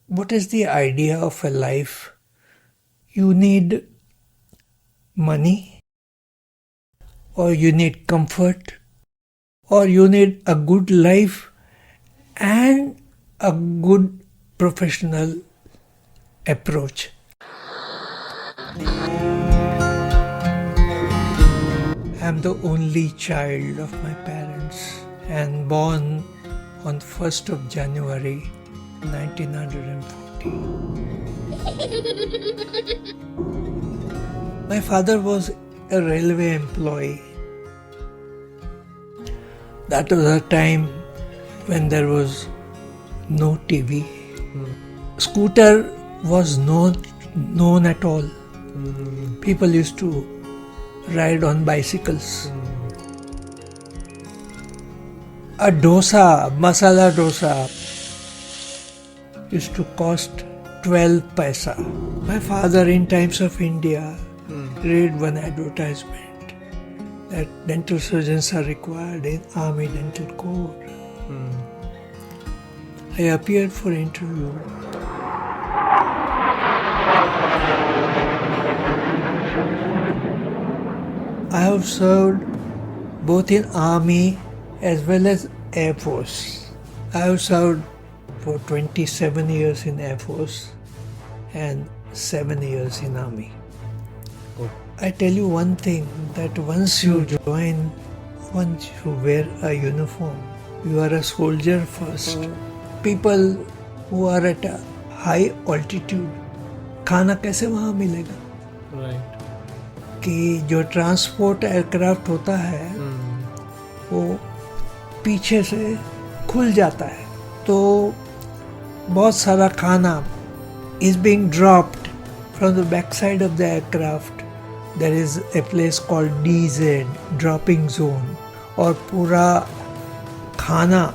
What is the idea of a life? You need money, or you need comfort, or you need a good life and a good professional approach. I'm the only child of my parents and born on 1st of January 1940. My father was a railway employee. That was a time when there was no TV. Scooter was known at all. People used to ride on bicycles. A dosa, masala dosa, used to cost 12 paisa. My father, in Times of India, read one advertisement that dental surgeons are required in Army Dental Corps. I appeared for interview. I have served both in Army as well as Air Force. I have served for 27 years in Air Force and 7 years in Army. I tell you one thing, that once you wear a uniform, you are a soldier first. People who are at a high altitude, खाना कैसे वहाँ मिलेगा? Right. कि जो transport aircraft होता है वो पीछे से खुल जाता है, तो बहुत सारा खाना is being dropped from the backside of the aircraft. There is a place called DZ, dropping zone, और पूरा खाना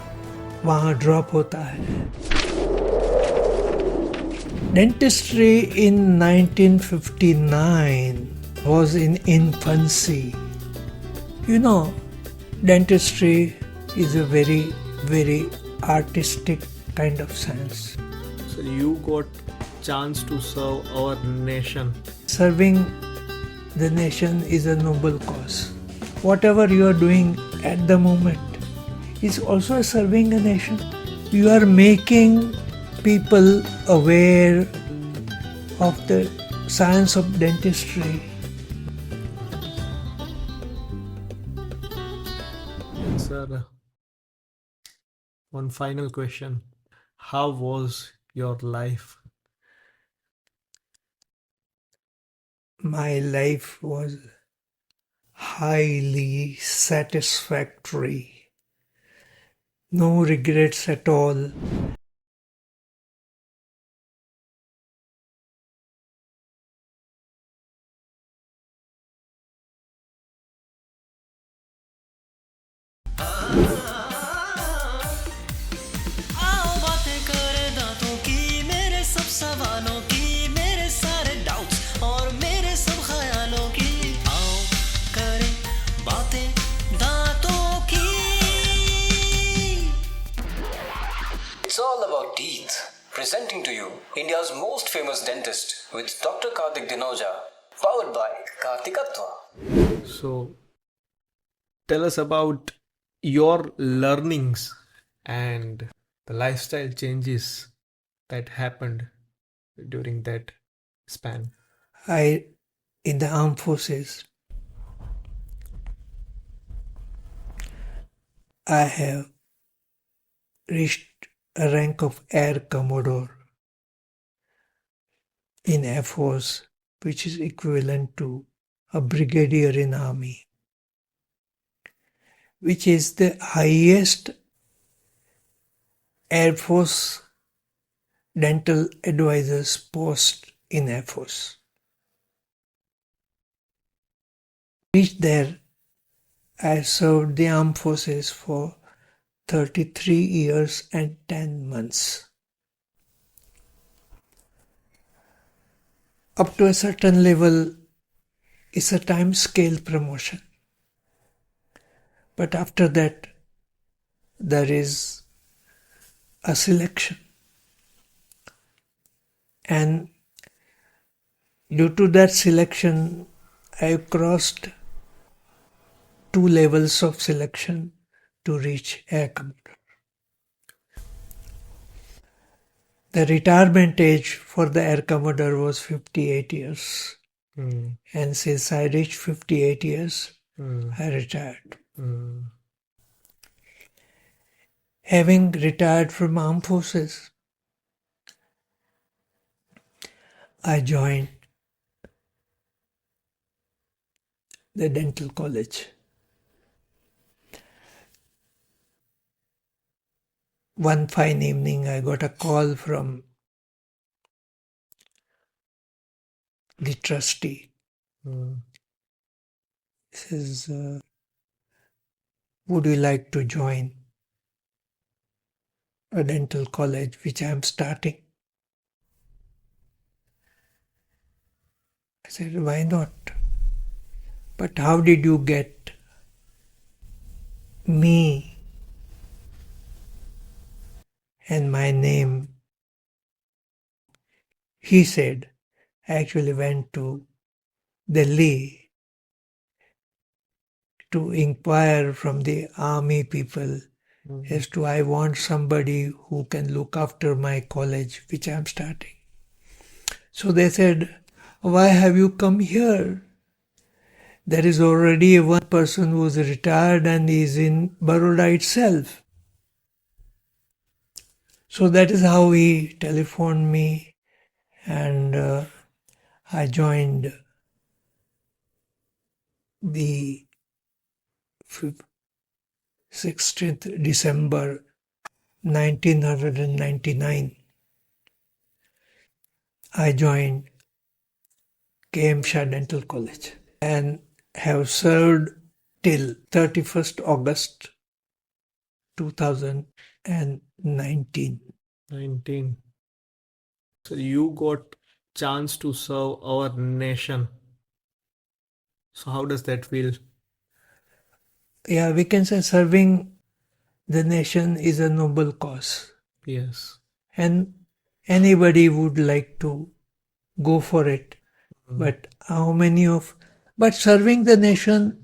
वहाँ ड्रॉप होता है. Dentistry in 1959 was in infancy. You know, dentistry is a very, very artistic kind of science. So you got chance to serve our nation. Serving the nation is a noble cause. Whatever you are doing at the moment is also serving a nation. You are making people aware of the science of dentistry. Sir, one final question. How was your life? My life was highly satisfactory. No regrets at all. It's all about teeth. Presenting to you India's most famous dentist with Dr. Karthik Dinoja, powered by Karthikatva. So tell us about your learnings and the lifestyle changes that happened during that span. In the armed forces, I have reached a rank of Air Commodore in Air Force, which is equivalent to a brigadier in Army, which is the highest Air Force dental advisor's post in Air Force. Reached there, I served the armed forces for 33 years and 10 months. Up to a certain level is a time scale promotion. But after that, there is a selection. And due to that selection, I crossed 2 levels of selection to reach Air Commodore. The retirement age for the Air Commodore was 58 years. And since I reached 58 years, I retired. Having retired from armed forces, I joined the dental college. One fine evening, I got a call from the trustee. He says, would you like to join a dental college which I am starting? I said, why not? But how did you get me and my name? He said, I actually went to Delhi to inquire from the army people as to I want somebody who can look after my college which I am starting. So they said, why have you come here? There is already one person who is retired and is in Baroda itself. So that is how he telephoned me, and I joined the 16th December 1999. I joined KM Shah Dental College and have served till 31st August 2019. 19. So you got chance to serve our nation. So how does that feel? Yeah, we can say serving the nation is a noble cause. Yes. And anybody would like to go for it. But but serving the nation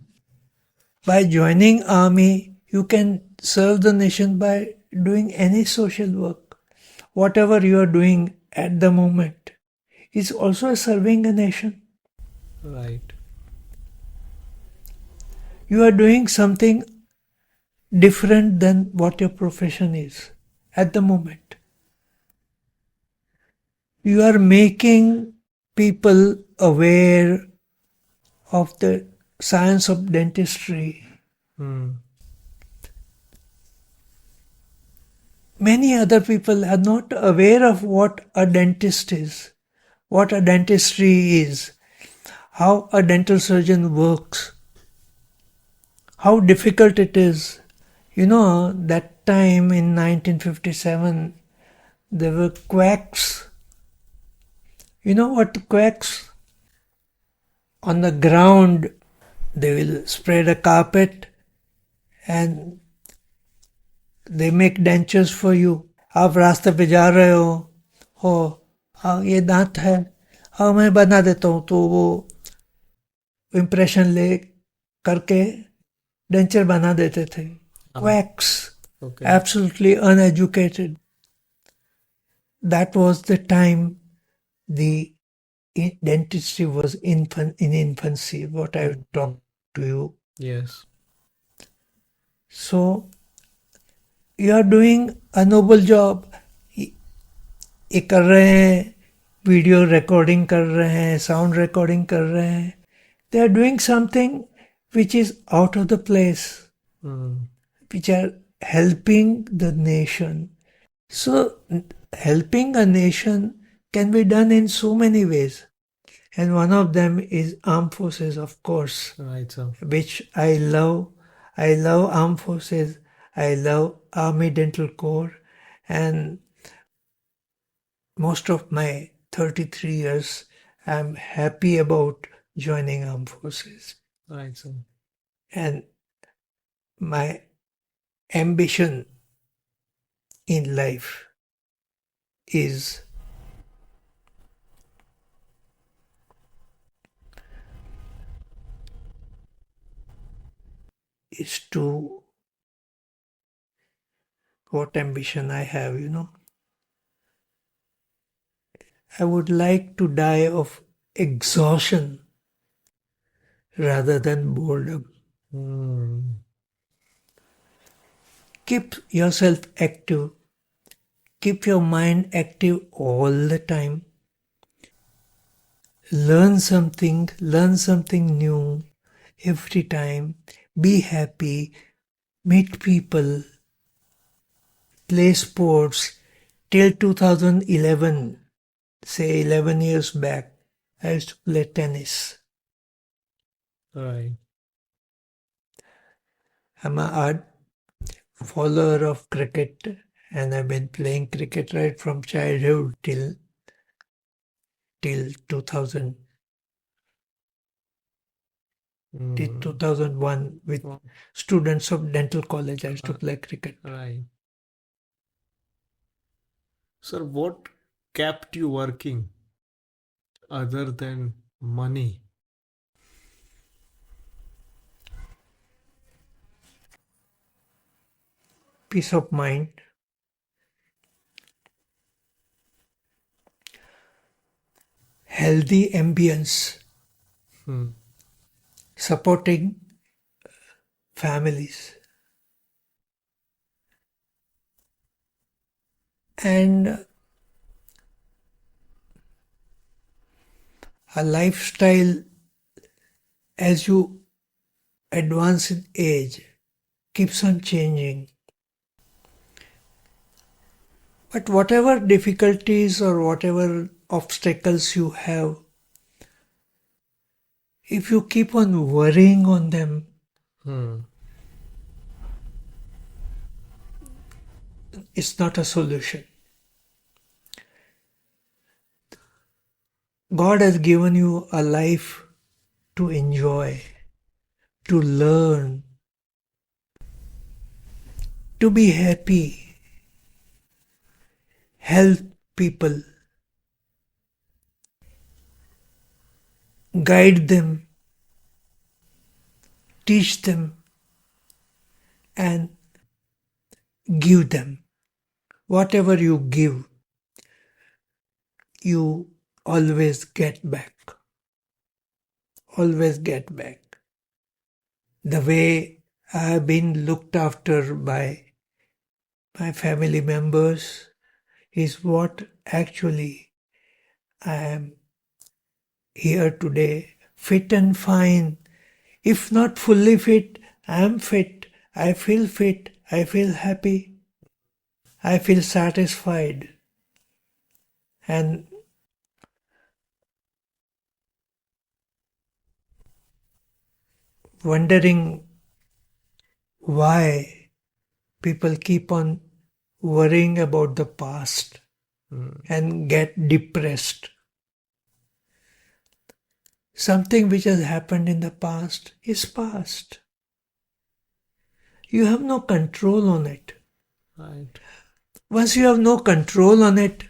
by joining army, you can serve the nation by doing any social work. Whatever you are doing at the moment is also serving a nation. Right. You are doing something different than what your profession is at the moment. You are making people aware of the science of dentistry. Many other people are not aware of what a dentist is, what a dentistry is, how a dental surgeon works, how difficult it is. You know, that time in 1957, there were quacks. You know what quacks? On the ground, they will spread a carpet and they make dentures for you. आप रास्ते पे जा रहे हो हाँ ये दांत है हाँ मैं बना देता हूँ तो वो इम्प्रेशन ले करके डेंचर बना देते थे. Quacks. Okay. Absolutely uneducated. That was the time the dentistry was in infancy, what I talked to you. Yes. So you are doing a noble job. ये कर रहे हैं, वीडियो रिकॉर्डिंग कर रहे हैं, साउंड रिकॉर्डिंग कर रहे हैं. They are doing something which is out of the place, which are helping the nation. So helping a nation can be done in so many ways. And one of them is armed forces, of course, Right, sir. which I love. I love armed forces. I love Army Dental Corps. And most of my 33 years, I'm happy about joining armed forces. Right, sir. And my ambition in life is is to what ambition I have, I would like to die of exhaustion rather than boredom. Keep yourself active. Keep your mind active all the time. Learn something new every time. Be happy. Meet people. Play sports. Till 2011, say 11 years back, I used to play tennis. Right. I'm an ard follower of cricket, and I've been playing cricket right from childhood till 2000, till 2001 with students of dental college. I used to play cricket. Right. Sir, what kept you working other than money? Peace of mind, healthy ambience, supporting families, and a lifestyle as you advance in age keeps on changing. But whatever difficulties or whatever obstacles you have, if you keep on worrying on them, it's not a solution. God has given you a life to enjoy, to learn, to be happy, help people, guide them, teach them, and give them. Whatever you give, you always get back. Always get back. The way I have been looked after by my family members is what actually I am here today, fit and fine. If not fully fit, I am fit. I feel happy. I feel satisfied. And wondering why people keep on worrying about the past and get depressed. Something which has happened in the past is past. You have no control on it. Right. Once you have no control on it,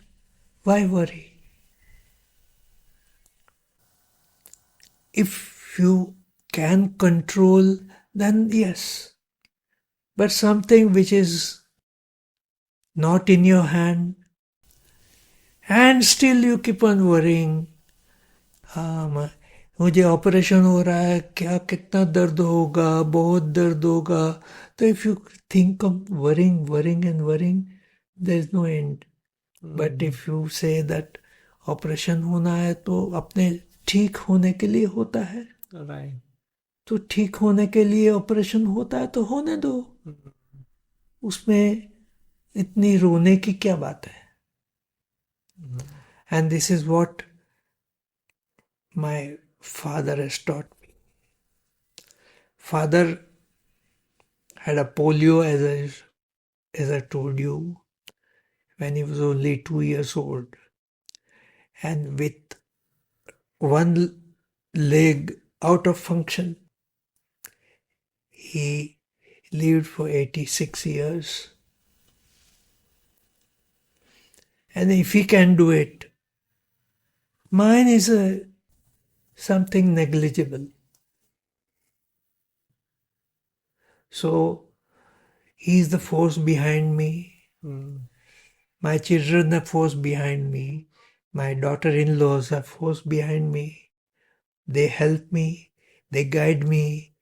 why worry? If you can control, then yes. But something which is not in your hand, and still you keep on worrying. मुझे operation हो रहा है, क्या कितना दर्द होगा, बहुत दर्द होगा. तो if you think of worrying and worrying, there is no end. But if you say that operation होना है तो अपने ठीक होने के लिए होता है. Right. तो ठीक होने के लिए ऑपरेशन होता है तो होने दो. उसमें इतनी रोने की क्या बात है? And this is what my father has taught me. Father had a polio, as I told you, when he was only 2 years old. And with one leg out of function, he lived for 86 years. And if he can do it, mine is something negligible. So he is the force behind me. My children are force behind me. My daughter-in-laws are force behind me. They help me, they guide me,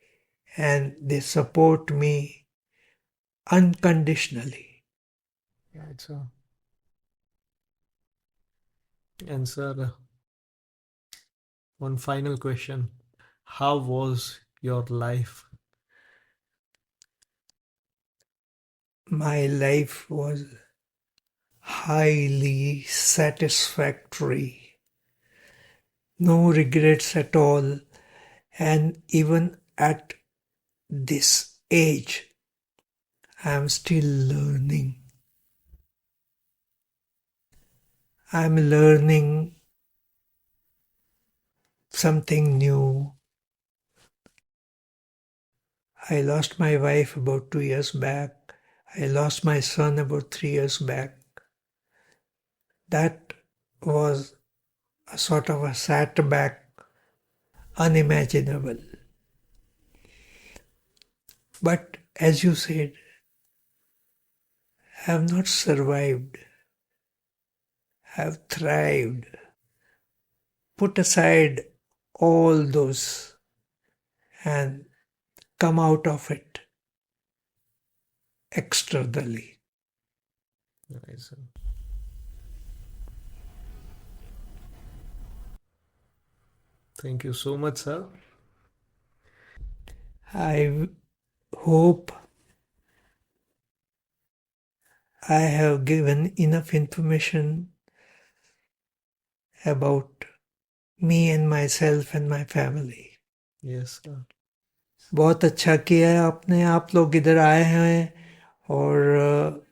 and they support me unconditionally. Right, sir. And sir, one final question. How was your life? My life was highly satisfactory. No regrets at all. And even at this age, I am still learning. I'm learning something new. I lost my wife about 2 years back. I lost my son about 3 years back. That was a sort of a setback, unimaginable. But as you said, I have not survived. I have thrived. Put aside all those and come out of it externally. Right, sir. Thank you so much, sir. I hope I have given enough information about me and myself and my family. Yes, sir. बहुत अच्छा किया है आपने, आप लोग इधर आए हैं और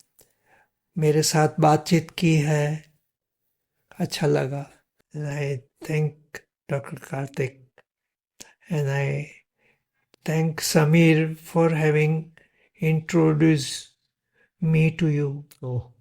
मेरे साथ बातचीत की है, अच्छा लगा. And I thank Dr. Karthik and I thank Samir for having introduced me to you. Oh,